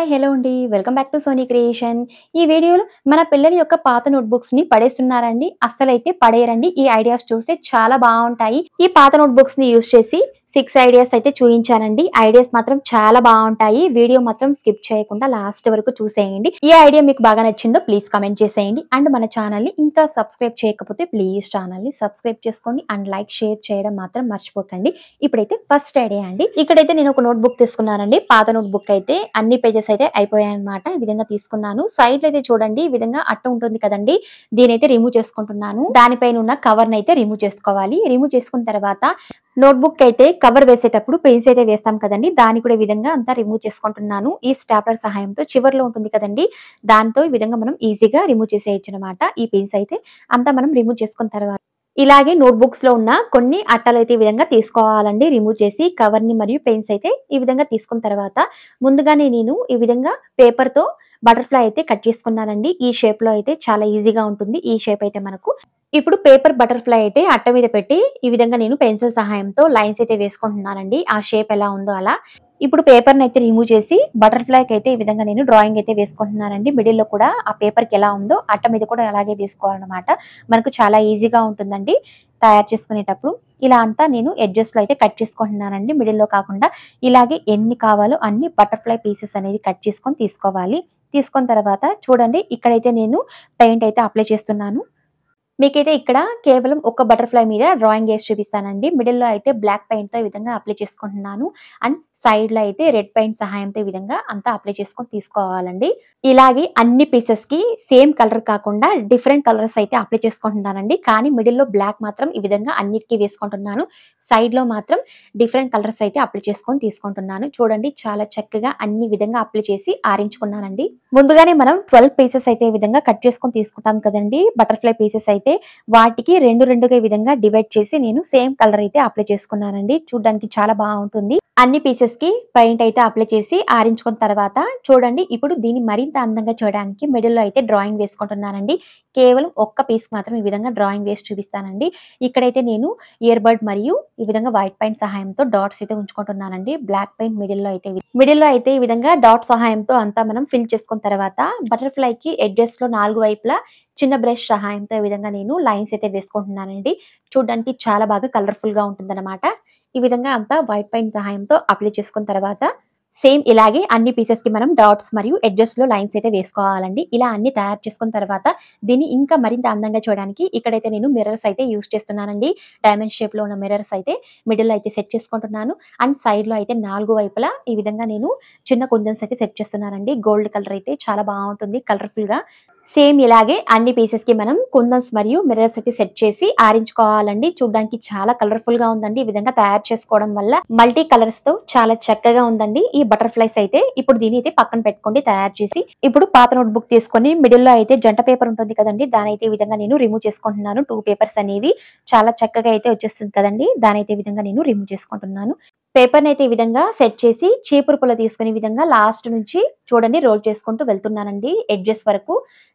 Hi hello అండి. Welcome back to Sony creation. ఈ వీడియోలో మన పిల్లల యొక్క పాత నోట్‌బుక్స్‌ని పడేస్తున్నారండి. అస్సలైతే పడేయరండి. ఈ ఐడియాస్ చూస్తే చాలా బావుంటాయి. ఈ పాత నోట్‌బుక్స్‌ని యూజ్ చేసి 6 ఐడియాస్ అయితే చూయించానండి. ఐడియాస్ మాత్రం చాలా బావుంటాయి. వీడియో మాత్రం స్కిప్ చేయకుండా లాస్ట్ వరకు చూసేయండి. ఈ ఐడియా మీకు బాగా నచ్చిందో ప్లీజ్ కామెంట్ చేసేయండి. అండ్ మన ఛానల్‌ని ఇంకా సబ్స్క్రైబ్ చేయకపోతే ప్లీజ్ ఛానల్‌ని సబ్స్క్రైబ్ చేసుకోండి. అండ్ లైక్, షేర్ చేయడం మాత్రం మర్చిపోకండి. ఇప్పుడైతే ఫస్ట్ ఐడియా అండి. ఇక్కడైతే నేను ఒక నోట్‌బుక్ తీసుకున్నానండి. పాత నోట్‌బుక్ అయితే అన్ని పేజెస్ అయితే అయిపోయాయన్నమాట. ఈ విధంగా తీసుకున్నాను. సైడ్‌లో అయితే చూడండి ఈ విధంగా అట్ట ఉంటుంది కదండీ! దీనైతే రిమూవ్ చేసుకుంటున్నాను. దానిపైన ఉన్న కవర్‌ని అయితే రిమూవ్ చేసుకోవాలి. రిమూవ్ చేసుకున్న తర్వాత నోట్‌బుక్ అయితే కవర్ వేసేటప్పుడు పెన్స్ అయితే వేస్తాం కదండీ! దాన్ని కూడా ఈ విధంగా అంతా రిమూవ్ చేసుకుంటున్నాను. ఈ స్టాప్లర్ సహాయంతో చివర్లో ఉంటుంది కదండీ! దాంతో ఈ విధంగా మనం ఈజీగా రిమూవ్ చేసేయొచ్చనమాట. ఈ పెన్స్ అయితే అంతా మనం రిమూవ్ చేసుకున్న తర్వాత ఇలాగే నోట్‌బుక్స్‌లో ఉన్న కొన్ని అట్టలైతే ఈ విధంగా తీసుకోవాలండి. రిమూవ్ చేసి కవర్‌ని మరియు పెన్స్ అయితే ఈ విధంగా తీసుకున్న తర్వాత ముందుగానే నేను ఈ విధంగా పేపర్‌తో బటర్‌ఫ్లై అయితే కట్ చేసుకున్నానండి. ఈ షేప్‌లో అయితే చాలా ఈజీగా ఉంటుంది. ఈ షేప్ అయితే మనకు. ఇప్పుడు పేపర్ బటర్‌ఫ్లై అయితే అట్ట మీద పెట్టి ఈ విధంగా నేను పెన్సిల్ సహాయంతో లైన్స్ అయితే వేసుకుంటున్నానండి. ఆ షేప్ ఎలా ఉందో అలా. ఇప్పుడు పేపర్‌నైతే రిమూవ్ చేసి బటర్‌ఫ్లైకైతే ఈ విధంగా నేను డ్రాయింగ్ అయితే వేసుకుంటున్నానండి. మిడిల్‌లో కూడా ఆ పేపర్‌కి ఎలా ఉందో అట్ట మీద కూడా అలాగే వేసుకోవాలనమాట. మనకు చాలా ఈజీగా ఉంటుందండి తయారు చేసుకునేటప్పుడు. ఇలా అంతా నేను ఎడ్జెస్‌లో అయితే కట్ చేసుకుంటున్నానండి. మిడిల్‌లో కాకుండా ఇలాగే ఎన్ని కావాలో అన్ని బటర్‌ఫ్లై పీసెస్ అనేవి కట్ చేసుకొని తీసుకోవాలి. తీసుకున్న తర్వాత చూడండి ఇక్కడైతే నేను పెయింట్ అయితే అప్లై చేస్తున్నాను. మీకైతే ఇక్కడ కేవలం ఒక బటర్‌ఫ్లై మీద డ్రాయింగ్ ఏసి చూపిస్తానండి. మిడిల్‌లో అయితే బ్లాక్ పెయింట్‌తో ఈ విధంగా అప్లై చేసుకుంటున్నాను. అండ్ సైడ్‌లో అయితే రెడ్ పెయింట్ సహాయంతో ఈ విధంగా అంతా అప్లై చేసుకొని తీసుకోవాలండి. ఇలాగే అన్ని పీసెస్‌కి సేమ్ కలర్ కాకుండా డిఫరెంట్ కలర్స్ అయితే అప్లై చేసుకుంటున్నానండి. కానీ మిడిల్‌లో బ్లాక్ మాత్రం ఈ విధంగా అన్నిటికి వేసుకుంటున్నాను. సైడ్‌లో మాత్రం డిఫరెంట్ కలర్స్ అయితే అప్లై చేసుకొని తీసుకుంటున్నాను. చూడండి చాలా చక్కగా అన్ని విధంగా అప్లై చేసి ఆరించుకున్నానండి. ముందుగానే మనం 12 పీసెస్ అయితే ఈ విధంగా కట్ చేసుకొని తీసుకుంటాం కదండీ! బటర్‌ఫ్లై పీసెస్ అయితే వాటికి 2 ఈ విధంగా డివైడ్ చేసి నేను సేమ్ కలర్ అయితే అప్లై చేసుకున్నానండి. చూడ్డానికి చాలా బావుంటుంది. అన్ని పీసెస్‌కి పెయింట్ అయితే అప్లై చేసి ఆరించుకున్న తర్వాత చూడండి ఇప్పుడు దీన్ని మరింత అందంగా చేయడానికి మిడిల్‌లో అయితే డ్రాయింగ్ వేసుకుంటున్నానండి. కేవలం ఒక్క పీస్‌కి మాత్రం ఈ విధంగా డ్రాయింగ్ వేసి చూపిస్తానండి. ఇక్కడైతే నేను ఇయర్ బడ్ మరియు ఈ విధంగా వైట్ పెయింట్ సహాయంతో డాట్స్ అయితే ఉంచుకుంటున్నానండి. బ్లాక్ పెయింట్ మిడిల్‌లో అయితే ఈ విధంగా డాట్ సహాయంతో అంతా మనం ఫిల్ చేసుకున్న తర్వాత బటర్‌ఫ్లైకి ఎడ్జెస్‌లో 4 వైపులా చిన్న బ్రష్ సహాయంతో ఈ విధంగా నేను లైన్స్ అయితే వేసుకుంటున్నానండి. చూడ్డానికి చాలా బాగా కలర్‌ఫుల్‌గా ఉంటుందన్నమాట. ఈ విధంగా అంతా వైట్ పెయింట్ సహాయంతో అప్లై చేసుకున్న తర్వాత సేమ్ ఇలాగే అన్ని పీసెస్‌కి మనం డాట్స్ మరియు ఎడ్జెస్‌లో లైన్స్ అయితే వేసుకోవాలండి. ఇలా అన్ని తయారు చేసుకున్న తర్వాత దీన్ని ఇంకా మరింత అందంగా చూడడానికి ఇక్కడైతే నేను మిర్రర్స్ అయితే యూజ్ చేస్తున్నానండి. డైమండ్ షేప్‌లో ఉన్న మిర్రర్స్ అయితే మిడిల్‌లో అయితే సెట్ చేసుకుంటున్నాను. అండ్ సైడ్‌లో అయితే 4 వైపులా ఈ విధంగా నేను చిన్న కుందన్స్ అయితే సెట్ చేస్తున్నానండి. గోల్డ్ కలర్ అయితే చాలా బావుంటుంది కలర్‌ఫుల్‌గా. సేమ్ ఇలాగే అన్ని పీసెస్‌కి మనం కుందన్స్ మరియు మిర్రర్స్ అయితే సెట్ చేసి ఆరించుకోవాలండి. చూడ్డానికి చాలా కలర్‌ఫుల్‌గా ఉందండి. ఈ విధంగా తయారు చేసుకోవడం వల్ల మల్టీ కలర్స్‌తో చాలా చక్కగా ఉందండి. ఈ బటర్‌ఫ్లైస్ అయితే ఇప్పుడు దీన్ని అయితే పక్కన పెట్టుకోండి తయారు చేసి. ఇప్పుడు పాత నోట్‌బుక్ తీసుకొని మిడిల్‌లో అయితే జంట పేపర్ ఉంటుంది కదండీ! దానైతే ఈ విధంగా నేను రిమూవ్ చేసుకుంటున్నాను. 2 పేపర్స్ అనేవి చాలా చక్కగా అయితే వచ్చేస్తుంది కదండీ! దానైతే ఈ విధంగా నేను రిమూవ్ చేసుకుంటున్నాను. పేపర్‌నైతే ఈ విధంగా సెట్ చేసి చీపురు పుల్ల తీసుకొని ఈ విధంగా లాస్ట్ నుంచి చూడండి రోల్ చేసుకుంటూ వెళ్తున్నానండి. ఎడ్జెస్ వరకు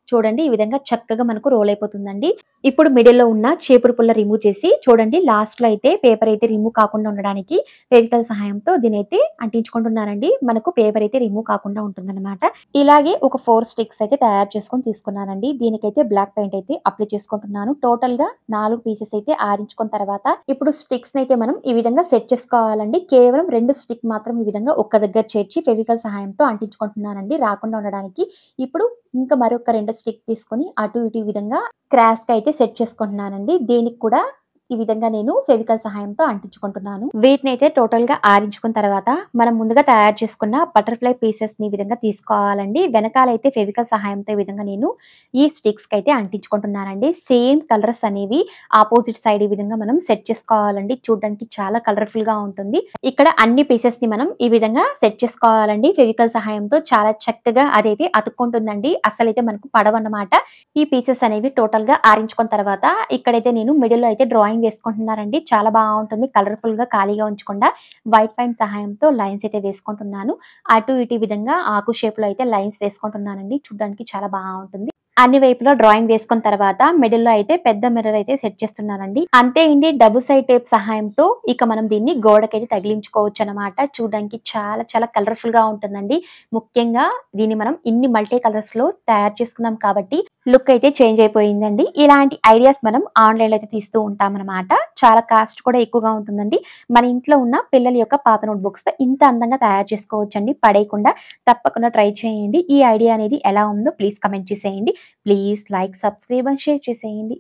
చూడండి ఈ విధంగా చక్కగా మనకు రోల్ అయిపోతుందండి. ఇప్పుడు మిడిల్‌లో ఉన్న చీపురు పుల్ల రిమూవ్ చేసి చూడండి లాస్ట్‌లో అయితే పేపర్ అయితే రిమూవ్ కాకుండా ఉండడానికి ఫెవికాల్ సహాయంతో దీనైతే అంటించుకుంటున్నానండి. మనకు పేపర్ అయితే రిమూవ్ కాకుండా ఉంటుందన్నమాట. ఇలాగే ఒక 4 స్టిక్స్ అయితే తయారు చేసుకొని తీసుకున్నానండి. దీనికైతే బ్లాక్ పెయింట్ అయితే అప్లై చేసుకుంటున్నాను. టోటల్‌గా 4 పీసెస్ అయితే ఆరించుకున్న తర్వాత ఇప్పుడు స్టిక్స్‌నైతే మనం ఈ విధంగా సెట్ చేసుకోవాలండి. కేవలం 2 స్టిక్ మాత్రం ఈ విధంగా ఒక్క దగ్గర చేర్చి ఫెవికాల్ సహాయంతో అంటించుకుంటున్నానండి రాకుండా ఉండడానికి. ఇప్పుడు ఇంకా మరొక 2 స్టిక్ తీసుకొని అటు ఇటు ఈ విధంగా క్రాస్‌గా అయితే సెట్ చేసుకుంటున్నానండి. దీనికి కూడా ఈ విధంగా నేను ఫెవికాల్ సహాయంతో అంటించుకుంటున్నాను. వీటినైతే టోటల్‌గా ఆరించుకున్న తర్వాత మనం ముందుగా తయారు చేసుకున్న బటర్‌ఫ్లై పీసెస్‌ని ఈ విధంగా తీసుకోవాలండి. వెనకాలైతే ఫెవికాల్ సహాయంతో ఈ విధంగా నేను ఈ స్టిక్స్‌కైతే అంటించుకుంటున్నానండి. సేమ్ కలర్స్ అనేవి ఆపోజిట్ సైడ్ ఈ విధంగా మనం సెట్ చేసుకోవాలండి. చూడడానికి చాలా కలర్‌ఫుల్‌గా ఉంటుంది. ఇక్కడ అన్ని పీసెస్‌ని మనం ఈ విధంగా సెట్ చేసుకోవాలండి. ఫెవికాల్ సహాయంతో చాలా చక్కగా అదైతే అతుక్కుంటుందండి. అస్సలైతే మనకు పడవన్నమాట. ఈ పీసెస్ అనేవి టోటల్‌గా ఆరించుకున్న తర్వాత ఇక్కడైతే నేను మిడిల్‌లో అయితే డ్రాయింగ్ వేసుకుంటున్నానండి. చాలా బావుంటుంది. కలర్‌ఫుల్‌గా ఖాళీగా ఉంచకుండా వైట్ పెయింట్ సహాయంతో లైన్స్ అయితే వేసుకుంటున్నాను. అటు ఇటు ఈ విధంగా ఆకు షేప్‌లో అయితే లైన్స్ వేసుకుంటున్నానండి. చూడ్డానికి చాలా బావుంటుంది. అన్ని వైపులో డ్రాయింగ్ వేసుకున్న తర్వాత మిడిల్ లో అయితే పెద్ద మిర్రర్ అయితే సెట్ చేస్తున్నానండి. అంతే అండి, డబుల్ సైడ్ టేప్ సహాయంతో ఇక మనం దీన్ని గోడకైతే తగిలించుకోవచ్చు అనమాట. చూడడానికి చాలా చాలా కలర్ఫుల్ గా ఉంటుందండి. ముఖ్యంగా దీన్ని మనం ఇన్ని మల్టీ కలర్స్ లో తయారు చేసుకున్నాం కాబట్టి లుక్ అయితే చేంజ్ అయిపోయిందండి. ఇలాంటి ఐడియాస్ మనం ఆన్లైన్ లో అయితే తీస్తూ ఉంటాం అనమాట. చాలా కాస్ట్ కూడా ఎక్కువగా ఉంటుందండి. మన ఇంట్లో ఉన్న పిల్లల యొక్క పాత నోట్ బుక్స్ తో ఇంత అందంగా తయారు చేసుకోవచ్చండి పడేయకుండా. తప్పకుండా ట్రై చేయండి. ఈ ఐడియా అనేది ఎలా ఉందో ప్లీజ్ కమెంట్ చేసేయండి. Please like, subscribe and share చేసేయండి.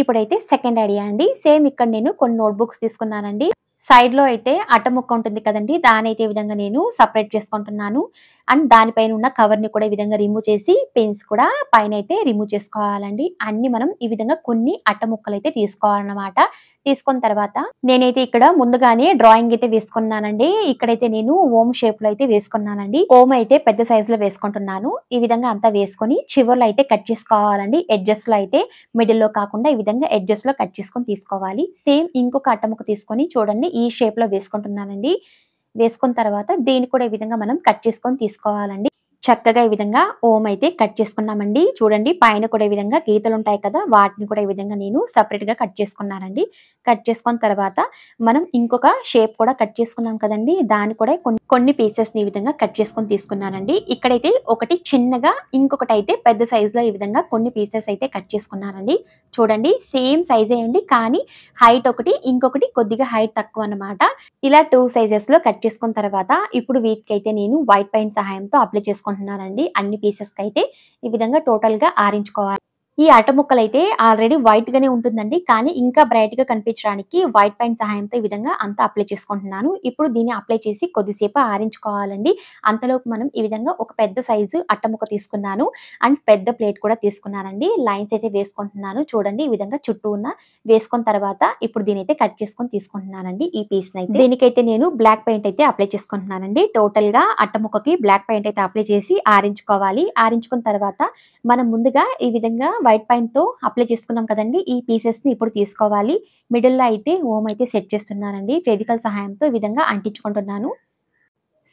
ఇప్పుడైతే సెకండ్ ఐడియా అండి. సేమ్ ఇక్కడ నేను కొన్ని నోట్ బుక్స్ తీసుకున్నానండి. సైడ్ లో అయితే అట్ట ముక్క ఉంటుంది కదండి, దాని అయితే ఈ విధంగా నేను సపరేట్ చేసుకుంటున్నాను. అండ్ దానిపైన ఉన్న కవర్ ని కూడా ఈ విధంగా రిమూవ్ చేసి పెన్స్ కూడా పైన అయితే రిమూవ్ చేసుకోవాలండి. అన్ని మనం ఈ విధంగా కొన్ని అట్ట ముక్కలు అయితే తీసుకోవాలన్నమాట. తీసుకున్న తర్వాత నేనైతే ఇక్కడ ముందుగానే డ్రాయింగ్ అయితే వేసుకున్నానండి. ఇక్కడైతే నేను ఓం షేప్ లో అయితే వేసుకున్నానండి. ఓం అయితే పెద్ద సైజ్ లో వేసుకుంటున్నాను. ఈ విధంగా అంతా వేసుకొని చివర్లో అయితే కట్ చేసుకోవాలండి. ఎడ్జెస్ లో అయితే మిడిల్ లో కాకుండా ఈ విధంగా ఎడ్జెస్ లో కట్ చేసుకొని తీసుకోవాలి. సేమ్ ఇంకొక అట్టముక్క తీసుకొని చూడండి ఈ షేప్ లో వేసుకుంటున్నానండి. వేసుకున్న తర్వాత దీన్ని కూడా ఈ విధంగా మనం కట్ చేసుకొని తీసుకోవాలండి. చక్కగా ఈ విధంగా ఓం అయితే కట్ చేసుకున్నామండి. చూడండి పైన కూడా ఈ విధంగా గీతలు ఉంటాయి కదా, వాటిని కూడా ఈ విధంగా నేను సెపరేట్ గా కట్ చేసుకున్నానండి. కట్ చేసుకున్న తర్వాత మనం ఇంకొక షేప్ కూడా కట్ చేసుకున్నాం కదండి, దాన్ని కూడా కొన్ని పీసెస్ ని ఈ విధంగా కట్ చేసుకొని తీసుకున్నానండి. ఇక్కడైతే ఒకటి చిన్నగా, ఇంకొకటి అయితే పెద్ద సైజ్ లో ఈ విధంగా కొన్ని పీసెస్ అయితే కట్ చేసుకున్నానండి. చూడండి సేమ్ సైజే అండి, కానీ హైట్ ఒకటి, ఇంకొకటి కొద్దిగా హైట్ తక్కువ అన్నమాట. ఇలా 2 సైజెస్ లో కట్ చేసుకున్న తర్వాత ఇప్పుడు వీటికైతే నేను వైట్ పెయింట్ సహాయంతో అప్లై చేసుకుంటున్నానండి. అన్ని పీసెస్ కి అయితే ఈ విధంగా టోటల్ గా ఆరించుకోవాలి. ఈ అట్ట ముక్కలైతే ఆల్రెడీ వైట్ గానే ఉంటుందండి, కానీ ఇంకా బ్రైట్ గా కనిపించడానికి వైట్ పెయింట్ సహాయంతో ఈ విధంగా అంతా అప్లై చేసుకుంటున్నాను. ఇప్పుడు దీన్ని అప్లై చేసి కొద్దిసేపు ఆరించుకోవాలండి. అంతలోపు మనం ఈ విధంగా ఒక పెద్ద సైజు అట్ట ముక్క తీసుకున్నాను. అండ్ పెద్ద ప్లేట్ కూడా తీసుకున్నానండి. లైన్స్ అయితే వేసుకుంటున్నాను. చూడండి ఈ విధంగా చుట్టూ ఉన్న వేసుకున్న తర్వాత ఇప్పుడు దీని అయితే కట్ చేసుకొని తీసుకుంటున్నానండి. ఈ పీస్ అయితే దీనికైతే నేను బ్లాక్ పెయింట్ అయితే అప్లై చేసుకుంటున్నానండి. టోటల్ గా అట్ట ముక్కకి బ్లాక్ పెయింట్ అయితే అప్లై చేసి ఆరించుకోవాలి. ఆరించుకున్న తర్వాత మనం ముందుగా ఈ విధంగా వైట్ పెయింట్ తో అప్లై చేసుకున్నాం కదండి, ఈ పీసెస్ ని ఇప్పుడు తీసుకోవాలి. మిడిల్ లో అయితే ఓం అయితే సెట్ చేస్తున్నానండి. ఫెవికల్ సహాయంతో ఈ విధంగా అంటించుకుంటున్నాను.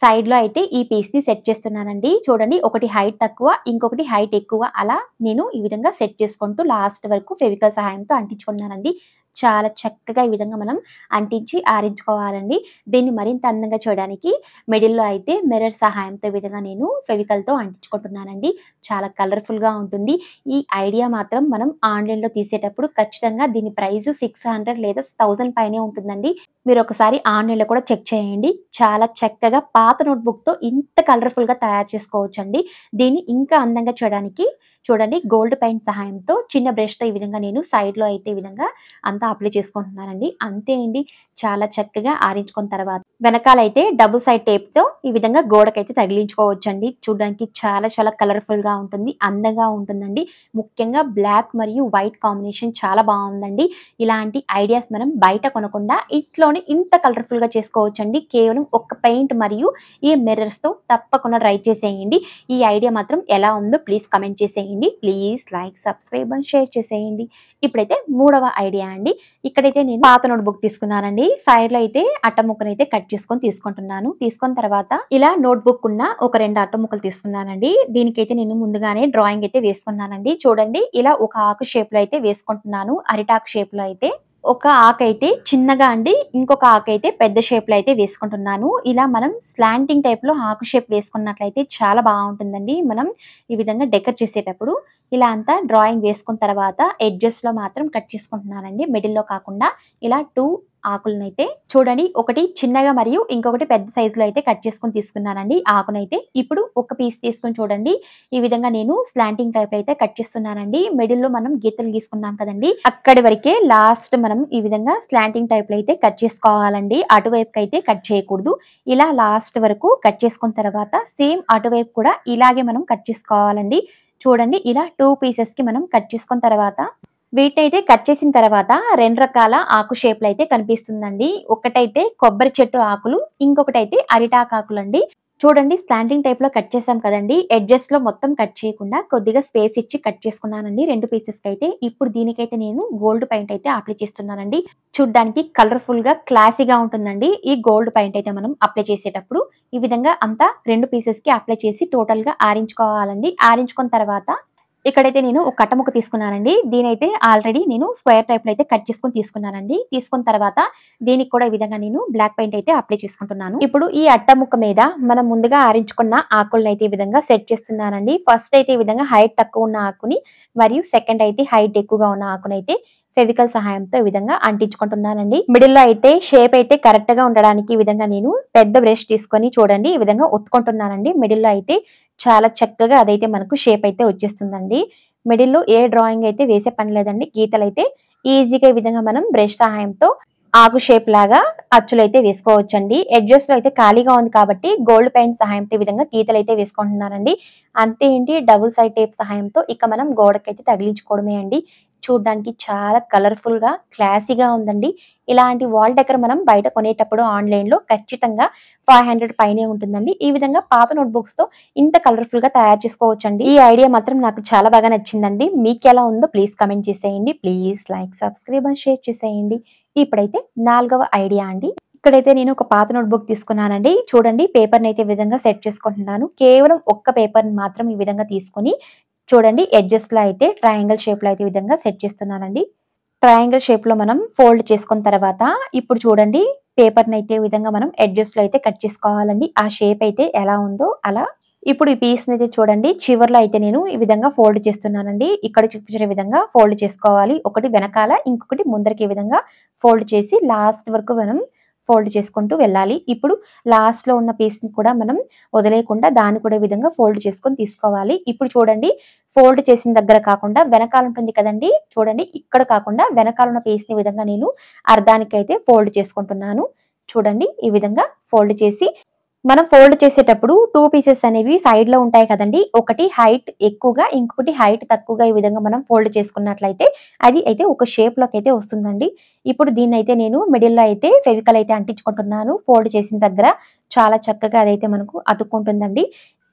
సైడ్ లో అయితే ఈ పీస్ ని సెట్ చేస్తున్నానండి. చూడండి ఒకటి హైట్ తక్కువ, ఇంకొకటి హైట్ ఎక్కువ, అలా నేను ఈ విధంగా సెట్ చేసుకుంటూ లాస్ట్ వరకు ఫెవికల్ సహాయంతో అంటించుకున్నానండి. చాలా చక్కగా ఈ విధంగా మనం అంటించి ఆరించుకోవాలండి. దీన్ని మరింత అందంగా చేయడానికి మిడిల్ లో అయితే మిర్రర్ సహాయంతో ఈ విధంగా నేను ఫెవికల్ తో అంటించుకుంటున్నానండి. చాలా కలర్ఫుల్ గా ఉంటుంది. ఈ ఐడియా మాత్రం మనం ఆన్లైన్ లో తీసేటప్పుడు ఖచ్చితంగా దీని ప్రైస్ 600 లేదా 1000 పైనే ఉంటుందండి. మీరు ఒకసారి ఆన్లైన్ లో కూడా చెక్ చేయండి. చాలా చక్కగా పాత నోట్బుక్ తో ఇంత కలర్ఫుల్ గా తయారు చేసుకోవచ్చండి. దీన్ని ఇంకా అందంగా చేయడానికి చూడండి గోల్డ్ పెయింట్ సహాయంతో చిన్న బ్రష్ తో ఈ విధంగా నేను సైడ్ లో అయితే ఈ విధంగా అంతా అప్లై చేసుకుంటున్నానండి. అంతే అండి, చాలా చక్కగా ఆరించుకున్న తర్వాత వెనకాల అయితే డబుల్ సైడ్ టేప్ తో ఈ విధంగా గోడకైతే తగిలించుకోవచ్చండి. చూడడానికి చాలా చాలా కలర్ఫుల్ గా ఉంటుంది, అందంగా ఉంటుందండి. ముఖ్యంగా బ్లాక్ మరియు వైట్ కాంబినేషన్ చాలా బాగుందండి. ఇలాంటి ఐడియాస్ మనం బయట కొనకుండా ఇంట్లోనే ఇంత కలర్ఫుల్ గా చేసుకోవచ్చండి. కేవలం ఒక పెయింట్ మరియు ఈ మిర్రర్స్ తో తప్పకుండా ట్రై చేసేయండి. ఈ ఐడియా మాత్రం ఎలా ఉందో ప్లీజ్ కమెంట్ చేసేయండి. Please like, subscribe and share చేసేయండి. ఇప్పుడైతే మూడవ ఐడియా అండి. ఇక్కడైతే నేను పాత నోట్ బుక్ తీసుకున్నానండి. సైడ్ లో అయితే అట్ట ముక్కను అయితే కట్ చేసుకొని తీసుకుంటున్నాను. తీసుకున్న తర్వాత ఇలా నోట్ బుక్ ఉన్న ఒక 2 అట్ట ముక్కలు తీసుకున్నానండి. దీనికైతే నేను ముందుగానే డ్రాయింగ్ అయితే వేసుకున్నానండి. చూడండి ఇలా ఒక ఆకు షేప్ లో అయితే వేసుకుంటున్నాను. అరిటాకు షేప్ లో అయితే ఒక ఆకైతే చిన్నగా అండి, ఇంకొక ఆకైతే పెద్ద షేప్ లో అయితే వేసుకుంటున్నాను. ఇలా మనం స్లాంటింగ్ టైప్ లో ఆకు షేప్ వేసుకున్నట్లయితే చాలా బాగుంటుందండి. మనం ఈ విధంగా డెకర్ చేసేటప్పుడు ఇలా అంతా డ్రాయింగ్ వేసుకున్న తర్వాత ఎడ్జెస్ లో మాత్రం కట్ చేసుకుంటున్నానండి, మిడిల్ లో కాకుండా. ఇలా 2 ఆకులనైతే చూడండి ఒకటి చిన్నగా మరియు ఇంకొకటి పెద్ద సైజులో అయితే కట్ చేసుకొని తీసుకున్నానండి ఆకునైతే. ఇప్పుడు ఒక పీస్ తీసుకొని చూడండి ఈ విధంగా నేను స్లాంటింగ్ టైప్ అయితే కట్ చేస్తున్నానండి. మిడిల్ లో మనం గీతలు గీసుకున్నాం కదండి, అక్కడి వరకే లాస్ట్ మనం ఈ విధంగా స్లాంటింగ్ టైప్ లో అయితే కట్ చేసుకోవాలండి. అటువైపుకి అయితే కట్ చేయకూడదు. ఇలా లాస్ట్ వరకు కట్ చేసుకున్న తర్వాత సేమ్ అటువైపు కూడా ఇలాగే మనం కట్ చేసుకోవాలండి. చూడండి ఇలా 2 పీసెస్ కి మనం కట్ చేసుకున్న తర్వాత వీటైతే కట్ చేసిన తర్వాత 2 రకాల ఆకు షేప్లు అయితే కనిపిస్తుందండి. ఒకటైతే కొబ్బరి చెట్టు ఆకులు, ఇంకొకటైతే అరిటాకు ఆకులు అండి. చూడండి స్లాంటింగ్ టైప్ లో కట్ చేసాం కదండి, ఎడ్జెస్ లో మొత్తం కట్ చేయకుండా కొద్దిగా స్పేస్ ఇచ్చి కట్ చేసుకున్నానండి 2 పీసెస్ కి అయితే. ఇప్పుడు దీనికైతే నేను గోల్డ్ పెయింట్ అయితే అప్లై చేస్తున్నానండి. చూడ్డానికి కలర్ఫుల్ గా క్లాసీగా ఉంటుందండి ఈ గోల్డ్ పెయింట్ అయితే మనం అప్లై చేసేటప్పుడు. ఈ విధంగా అంతా 2 పీసెస్ కి అప్లై చేసి టోటల్ గా ఆరించుకోవాలండి. ఆరించుకున్న తర్వాత ఇక్కడైతే నేను ఒక కట్ట ముక్క తీసుకున్నానండి. దీనైతే ఆల్రెడీ నేను స్క్వేర్ టైప్‌లో అయితే కట్ చేసుకొని తీసుకున్నానండి. తీసుకున్న తర్వాత దీనికి కూడా ఈ విధంగా నేను బ్లాక్ పెయింట్ అయితే అప్లై చేసుకుంటున్నాను. ఇప్పుడు ఈ అట్ట ముక్క మీద మనం ముందుగా ఆరించుకున్న ఆకులనైతే ఈ విధంగా సెట్ చేస్తున్నానండి. ఫస్ట్ అయితే ఈ విధంగా హైట్ తక్కువ ఉన్న ఆకుని మరియు సెకండ్ అయితే హైట్ ఎక్కువగా ఉన్న ఆకునైతే ఫెవికల్ సహాయంతో ఈ విధంగా అంటించుకుంటున్నానండి. మిడిల్ లో అయితే షేప్ అయితే కరెక్ట్ గా ఉండడానికి ఈ విధంగా నేను పెద్ద బ్రష్ తీసుకొని చూడండి ఈ విధంగా ఒత్తుకుంటున్నానండి. మిడిల్ లో అయితే చాలా చక్కగా అదైతే మనకు షేప్ అయితే వచ్చేస్తుందండి. మిడిల్ లో ఏ డ్రాయింగ్ అయితే వేసే పని లేదండి. గీతలైతే ఈజీగా ఈ విధంగా మనం బ్రష్ సహాయంతో ఆకు షేప్ లాగా అచ్చులైతే వేసుకోవచ్చండి. ఎడ్జెస్ లో అయితే ఖాళీగా ఉంది కాబట్టి గోల్డ్ పెయింట్ సహాయంతో ఈ విధంగా గీతలైతే వేసుకుంటున్నానండి. అంతే ఏంటి డబుల్ సైడ్ టేప్ సహాయంతో ఇక మనం గోడకైతే తగిలించుకోవడమే అండి. చూడడానికి చాలా కలర్ఫుల్ గా క్లాసీగా ఉందండి. ఇలాంటి వాల్ డెకర్ మనం బయట కొనేటప్పుడు ఆన్లైన్ లో ఖచ్చితంగా 500 పైనే ఉంటుందండి. ఈ విధంగా పాత నోట్ బుక్స్ తో ఇంత కలర్ఫుల్ గా తయారు చేసుకోవచ్చండి. ఈ ఐడియా మాత్రం నాకు చాలా బాగా నచ్చిందండి. మీకు ఎలా ఉందో ప్లీజ్ కమెంట్ చేసేయండి. Please like, subscribe and share చేసేయండి. ఇప్పుడైతే 4వ ఐడియా అండి. ఇక్కడైతే నేను ఒక పాత నోట్ బుక్ తీసుకున్నానండి. చూడండి పేపర్‌ని అయితే ఈ విధంగా సెట్ చేసుకుంటున్నాను. కేవలం ఒక్క పేపర్‌ని మాత్రం ఈ విధంగా తీసుకొని చూడండి ఎడ్జెస్‌లో అయితే ట్రయాంగిల్ షేప్‌లో అయితే ఈ విధంగా సెట్ చేస్తున్నానండి. ట్రయాంగిల్ షేప్‌లో మనం ఫోల్డ్ చేసుకున్న తర్వాత ఇప్పుడు చూడండి పేపర్‌ని అయితే ఈ విధంగా మనం ఎడ్జెస్‌లో అయితే కట్ చేసుకోవాలండి. ఆ షేప్ అయితే ఎలా ఉందో అలా. ఇప్పుడు ఈ పీస్‌ని అయితే చూడండి చివర్లో అయితే నేను ఈ విధంగా ఫోల్డ్ చేస్తున్నానండి. ఇక్కడ చూపించిన విధంగా ఫోల్డ్ చేసుకోవాలి. ఒకటి వెనకాల ఇంకొకటి ముందరికి ఈ విధంగా ఫోల్డ్ చేసి లాస్ట్ వరకు మనం ఫోల్డ్ చేసుకుంటూ వెళ్ళాలి. ఇప్పుడు లాస్ట్‌లో ఉన్న పీస్‌ని కూడా మనం వదిలేయకుండా దాన్ని కూడా ఈ విధంగా ఫోల్డ్ చేసుకొని తీసుకోవాలి. ఇప్పుడు చూడండి ఫోల్డ్ చేసిన దగ్గర కాకుండా వెనకాల ఉంటుంది కదండీ! చూడండి ఇక్కడ కాకుండా వెనకాల ఉన్న పీస్‌ని ఈ విధంగా నేను అర్ధానికైతే ఫోల్డ్ చేసుకుంటున్నాను. చూడండి ఈ విధంగా ఫోల్డ్ చేసి మనం ఫోల్డ్ చేసేటప్పుడు 2 పీసెస్ అనేవి సైడ్‌లో ఉంటాయి కదండీ! ఒకటి హైట్ ఎక్కువగా, ఇంకొకటి హైట్ తక్కువగా ఈ విధంగా మనం ఫోల్డ్ చేసుకున్నట్లయితే అది అయితే ఒక షేప్‌లోకైతే వస్తుందండి. ఇప్పుడు దీన్నైతే నేను మిడిల్‌లో అయితే ఫెవికాల్ అయితే అంటించుకుంటున్నాను. ఫోల్డ్ చేసిన దగ్గర చాలా చక్కగా అదైతే మనకు అతుక్కుంటుందండి.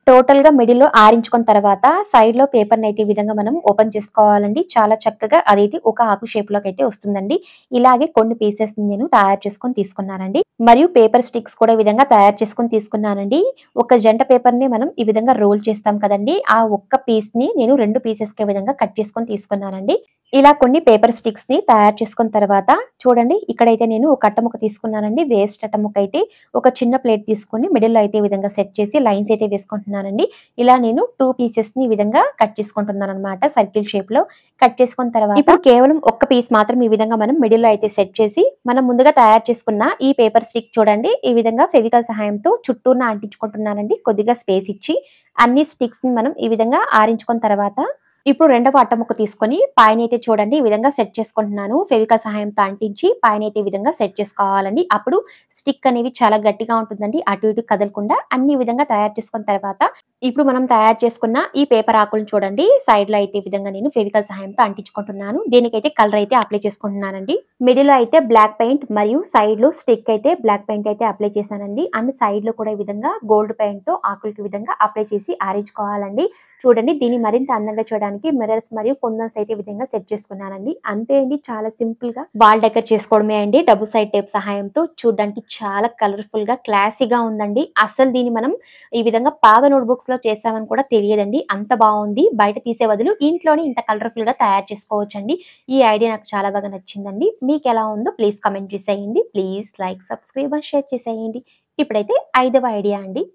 టోటల్‌గా మిడిల్‌లో ఆరించుకున్న తర్వాత సైడ్‌లో పేపర్‌ని అయితే ఈ విధంగా మనం ఓపెన్ చేసుకోవాలండి. చాలా చక్కగా అదైతే ఒక ఆకు షేప్‌లోకైతే వస్తుందండి. ఇలాగే కొన్ని పీసెస్‌ని నేను తయారు చేసుకొని తీసుకున్నానండి. మరియు పేపర్ స్టిక్స్ కూడా ఈ విధంగా తయారు చేసుకొని తీసుకున్నానండి. ఒక జంట పేపర్‌ని మనం ఈ విధంగా రోల్ చేస్తాం కదండీ! ఆ ఒక్క పీస్‌ని నేను 2 పీసెస్‌కి ఈ విధంగా కట్ చేసుకొని తీసుకున్నానండి. ఇలా కొన్ని పేపర్ స్టిక్స్‌ని తయారు చేసుకున్న తర్వాత చూడండి ఇక్కడైతే నేను ఒక అట్ట ముక్క తీసుకున్నానండి. వేస్ట్ అట్ట ముక్క అయితే ఒక చిన్న ప్లేట్ తీసుకొని మిడిల్‌లో అయితే ఈ విధంగా సెట్ చేసి లైన్స్ అయితే వేసుకుంటున్నానండి. ఇలా నేను 2 పీసెస్‌ని ఈ విధంగా కట్ చేసుకుంటున్నాననమాట. సర్కిల్ షేప్‌లో కట్ చేసుకున్న తర్వాత ఇప్పుడు కేవలం ఒక్క పీస్ మాత్రం ఈ విధంగా మనం మిడిల్‌లో అయితే సెట్ చేసి మనం ముందుగా తయారు చేసుకున్న ఈ పేపర్ స్టిక్ చూడండి ఈ విధంగా ఫెవికాల్ సహాయంతో చుట్టూన అంటించుకుంటున్నానండి. కొద్దిగా స్పేస్ ఇచ్చి అన్ని స్టిక్స్‌ని మనం ఈ విధంగా ఆరించుకున్న తర్వాత ఇప్పుడు రెండవ అట్ట ముక్క తీసుకొని పైనైతే చూడండి ఈ విధంగా సెట్ చేసుకుంటున్నాను. ఫెవికాల్ సహాయంతో అంటించి పైనైతే ఈ విధంగా సెట్ చేసుకోవాలండి. అప్పుడు స్టిక్ అనేవి చాలా గట్టిగా ఉంటుందండి. అటు ఇటు కదలకుండా అన్ని విధంగా తయారు చేసుకున్న తర్వాత ఇప్పుడు మనం తయారు చేసుకున్న ఈ పేపర్ ఆకులను చూడండి సైడ్‌లో అయితే ఈ విధంగా నేను ఫెవికాల్ సహాయంతో అంటించుకుంటున్నాను. దీనికైతే కలర్ అయితే అప్లై చేసుకుంటున్నానండి. మిడిల్‌లో అయితే బ్లాక్ పెయింట్ మరియు సైడ్‌లో స్టిక్ అయితే బ్లాక్ పెయింట్ అయితే అప్లై చేశానండి. అండ్ సైడ్‌లో కూడా ఈ విధంగా గోల్డ్ పెయింట్‌తో ఆకులకి ఈ విధంగా అప్లై చేసి ఆరించుకోవాలండి. చూడండి దీన్ని మరింత అందంగా చూడడానికి మిర్రర్స్ మరియు కుందన్స్ అయితే ఈ విధంగా సెట్ చేసుకున్నానండి. అంతే అండి చాలా సింపుల్ గా వాల్ డెకర్ చేసుకోవడమే అండి. డబుల్ సైడ్ టేప్ సహాయంతో చూడడానికి చాలా కలర్ఫుల్ గా క్లాసీగా ఉందండి. అసలు దీన్ని మనం ఈ విధంగా పాత నోట్ బుక్స్ లో చేసామని కూడా తెలియదండి. అంత బాగుంది. బయట తీసే బదులు ఇంట్లోనే ఇంత కలర్ఫుల్ గా తయారు చేసుకోవచ్చండి. ఈ ఐడియా నాకు చాలా బాగా నచ్చిందండి. మీకు ఎలా ఉందో ప్లీజ్ కమెంట్ చేసేయండి. Please like, subscribe and share చేసేయండి. ఇప్పుడైతే 5వ ఐడియా అండి.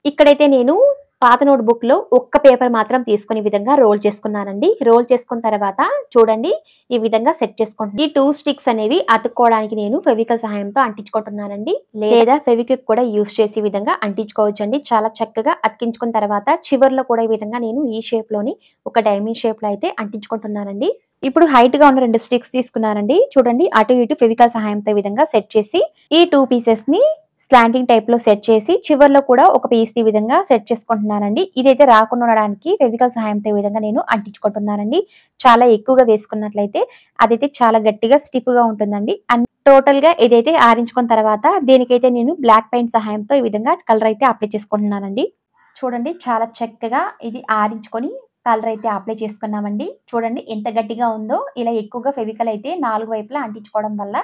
ఇక్కడైతే నేను పాత నోట్ బుక్‌లో ఒక్క పేపర్ మాత్రం తీసుకొని ఈ విధంగా రోల్ చేసుకున్నానండి. రోల్ చేసుకున్న తర్వాత చూడండి ఈ విధంగా సెట్ చేసుకుంటున్నాను. ఈ 2 స్టిక్స్ అనేవి అతుక్కోవడానికి నేను ఫెవికాల్ సహాయంతో అంటించుకుంటున్నానండి. లేదా ఫెవిక్విక్ కూడా యూజ్ చేసి ఈ విధంగా అంటించుకోవచ్చండి. చాలా చక్కగా అతికించుకున్న తర్వాత చివర్లో కూడా ఈ విధంగా నేను ఈ షేప్‌లోని ఒక డైమండ్ షేప్‌లో అయితే అంటించుకుంటున్నానండి. ఇప్పుడు హైట్‌గా ఉన్న 2 స్టిక్స్ తీసుకున్నానండి. చూడండి అటు ఇటు ఫెవికాల్ సహాయంతో ఈ విధంగా సెట్ చేసి ఈ 2 పీసెస్‌ని స్లాంటింగ్ టైప్‌లో సెట్ చేసి చివర్లో కూడా ఒక పీస్‌ని ఈ విధంగా సెట్ చేసుకుంటున్నానండి. ఇదైతే రాకుండా ఉండడానికి ఫెవికాల్ సహాయంతో ఈ విధంగా నేను అంటించుకుంటున్నానండి. చాలా ఎక్కువగా వేసుకున్నట్లయితే అదైతే చాలా గట్టిగా స్టిఫ్‌గా ఉంటుందండి. అండ్ టోటల్‌గా ఇదైతే ఆరించుకున్న తర్వాత దీనికైతే నేను బ్లాక్ పెయింట్ సహాయంతో ఈ విధంగా కలర్ అయితే అప్లై చేసుకుంటున్నానండి. చూడండి చాలా చక్కగా ఇది ఆరించుకొని కలర్ అయితే అప్లై చేసుకున్నామండి. చూడండి ఎంత గట్టిగా ఉందో. ఇలా ఎక్కువగా ఫెవికాల్ అయితే 4 వైపులా అంటించుకోవడం వల్ల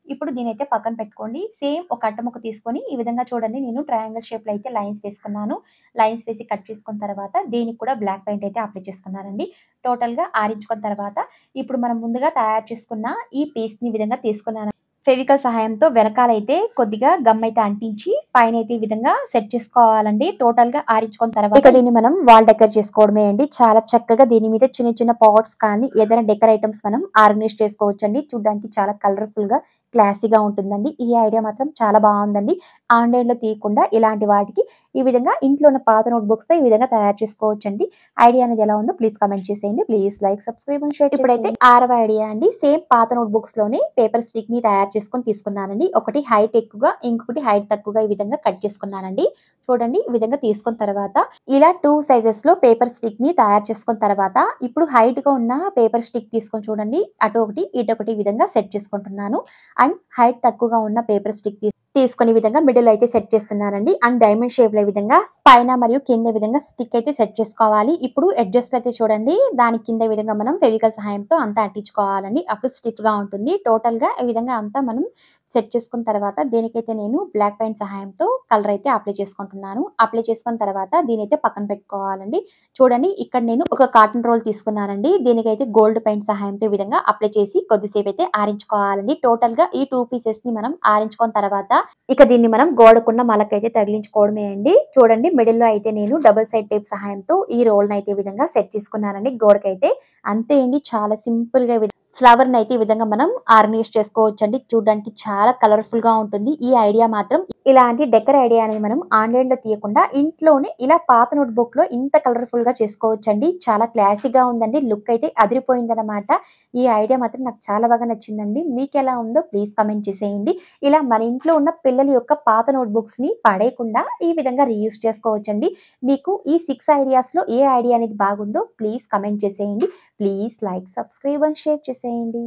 ఇప్పుడు దీనైతే పక్కన పెట్టుకోండి. సేమ్ ఒక అట్ట ముక్క తీసుకొని ఈ విధంగా చూడండి నేను ట్రయాంగిల్ షేప్‌లో అయితే లైన్స్ వేసుకున్నాను. లైన్స్ వేసి కట్ చేసుకున్న తర్వాత దీనికి కూడా బ్లాక్ పెయింట్ అయితే అప్లై చేసుకున్నానండి. టోటల్‌గా ఆరించుకున్న తర్వాత ఇప్పుడు మనం ముందుగా తయారు చేసుకున్న ఈ పీస్‌ని ఈ విధంగా తీసుకున్నాను. ఫెవికాల్ సహాయంతో వెనకాలైతే కొద్దిగా గమ్ అయితే అంటించి పైనైతే ఈ విధంగా సెట్ చేసుకోవాలండి. టోటల్‌గా ఆరించుకున్న తర్వాత ఇక దీన్ని మనం వాల్ డెకర్ చేసుకోవడమే అండి. చాలా చక్కగా దీని మీద చిన్న చిన్న పాట్స్ కానీ ఏదైనా డెకర్ ఐటెమ్స్ మనం ఆర్గనైజ్ చేసుకోవచ్చండి. చూడ్డానికి చాలా కలర్‌ఫుల్‌గా, క్లాసీగా ఉంటుందండి. ఈ ఐడియా మాత్రం చాలా బావుందండి. ఆన్‌లైన్‌లో తీయకుండా ఇలాంటి వాటికి ఈ విధంగా ఇంట్లో ఉన్న పాత నోట్‌బుక్స్‌తో ఈ విధంగా తయారు చేసుకోవచ్చండి. ఐడియా అనేది ఎలా ఉందో ప్లీజ్ కామెంట్ చేసేయండి. Please like, subscribe and share. ఇప్పుడైతే ఆరవ ఐడియా అండి. సేమ్ పాత నోట్‌బుక్స్‌లోనే పేపర్ స్టిక్‌ని తయారు చేసుకొని తీసుకున్నానండి. ఒకటి హైట్ ఎక్కువగా, ఇంకొకటి హైట్ తక్కువగా ఈ విధంగా కట్ చేసుకున్నానండి. చూడండి ఈ విధంగా తీసుకున్న తర్వాత ఇలా 2 సైజెస్‌లో పేపర్ స్టిక్‌ని తయారు చేసుకున్న తర్వాత ఇప్పుడు హైట్‌గా ఉన్న పేపర్ స్టిక్ తీసుకొని చూడండి. అటు ఒకటి, ఇటు ఒకటి ఈ విధంగా సెట్ చేసుకుంటున్నాను. అండ్ హైట్ తక్కువగా ఉన్న పేపర్ స్టిక్ తీసుకొని ఈ విధంగా మిడిల్ అయితే సెట్ చేస్తున్నానండి. అండ్ డైమండ్ షేప్‌లో ఈ విధంగా పైన మరియు కింద ఈ విధంగా స్టిక్ అయితే సెట్ చేసుకోవాలి. ఇప్పుడు ఎడ్జెస్‌లో అయితే చూడండి దాని కింద ఈ విధంగా మనం ఫెవికాల్ సహాయంతో అంతా అంటించుకోవాలండి. అప్పుడు స్టిఫ్‌గా ఉంటుంది. టోటల్‌గా ఈ విధంగా అంతా మనం సెట్ చేసుకున్న తర్వాత దీనికైతే నేను బ్లాక్ పెయింట్ సహాయంతో కలర్ అయితే అప్లై చేసుకుంటున్నాను. అప్లై చేసుకున్న తర్వాత దీనైతే పక్కన పెట్టుకోవాలండి. చూడండి ఇక్కడ నేను ఒక కాటన్ రోల్ తీసుకున్నానండి. దీనికైతే గోల్డ్ పెయింట్ సహాయంతో ఈ విధంగా అప్లై చేసి కొద్దిసేపు అయితే ఆరించుకోవాలండి. టోటల్‌గా ఈ 2 పీసెస్‌ని మనం ఆరించుకున్న తర్వాత ఇక దీన్ని మనం గోడకున్న మలకైతే తగిలించుకోవడమే అండి. చూడండి మిడిల్‌లో అయితే నేను డబుల్ సైడ్ టేప్ సహాయంతో ఈ రోల్‌నైతే ఈ విధంగా సెట్ చేసుకున్నానండి గోడకైతే. అంతే అండి చాలా సింపుల్‌గా ఫ్లవర్‌నైతే ఈ విధంగా మనం ఆర్గనైజ్ చేసుకోవచ్చండి. చూడడానికి చాలా కలర్‌ఫుల్‌గా ఉంటుంది. ఈ ఐడియా మాత్రం ఇలాంటి డెకర్ ఐడియా అనేది మనం ఆన్‌లైన్‌లో తీయకుండా ఇంట్లోనే ఇలా పాత నోట్‌బుక్‌లో ఇంత కలర్‌ఫుల్‌గా చేసుకోవచ్చండి. చాలా క్లాసీగా ఉందండి. లుక్ అయితే అదిరిపోయిందనమాట. ఈ ఐడియా మాత్రం నాకు చాలా బాగా నచ్చిందండి. మీకెలా ఉందో ప్లీజ్ కామెంట్ చేసేయండి. ఇలా మన ఇంట్లో ఉన్న పిల్లల యొక్క పాత నోట్‌బుక్స్‌ని పడేయకుండా ఈ విధంగా రీయూజ్ చేసుకోవచ్చండి. మీకు ఈ 6 ఐడియాస్‌లో ఏ ఐడియా అనేది బాగుందో ప్లీజ్ కామెంట్ చేసేయండి. Please like, subscribe and share చేసేయండి.